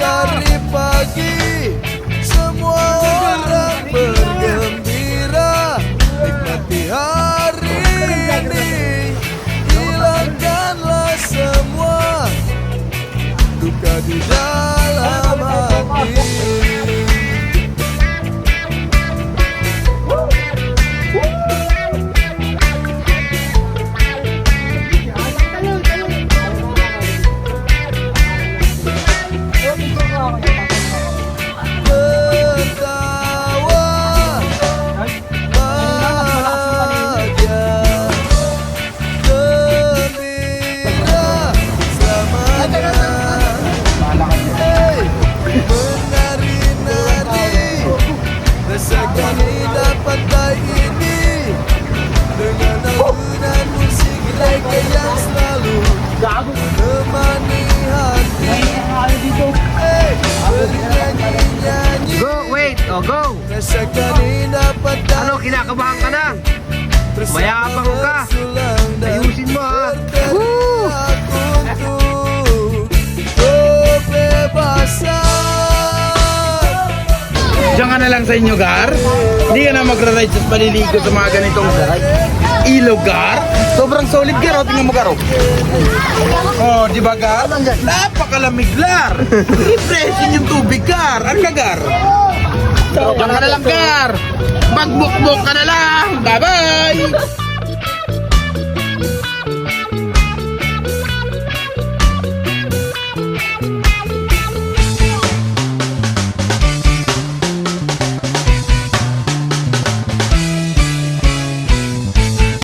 Mentari pagi, semua orang bergembira, nikmati hari ini, hilangkanlah semua duka di dalam hati. Rasakan pantai ini dengan alunan musik reggae yang selalu menemani hati. Bernyanyi-nyanyi. Go, wait, oh go. Rasakan indah pantai. Ano, kinakabahan ka na? Mayabang ka. Ayusin mo ha. Diyan ka na lang sa inyo, Gar. Hindi ka na magra-ride sa paliligo sa mga ganitong ilog, Gar. Sobrang solid, Gar. O, tingnan mo, Gar. Oh, di ba, Gar? Napakalamig, Gar. Refreshing yung tubig, Gar. Ano ka, Gar? Diyan ka na lang, Gar. Magbukbok ka na lang. Bye-bye.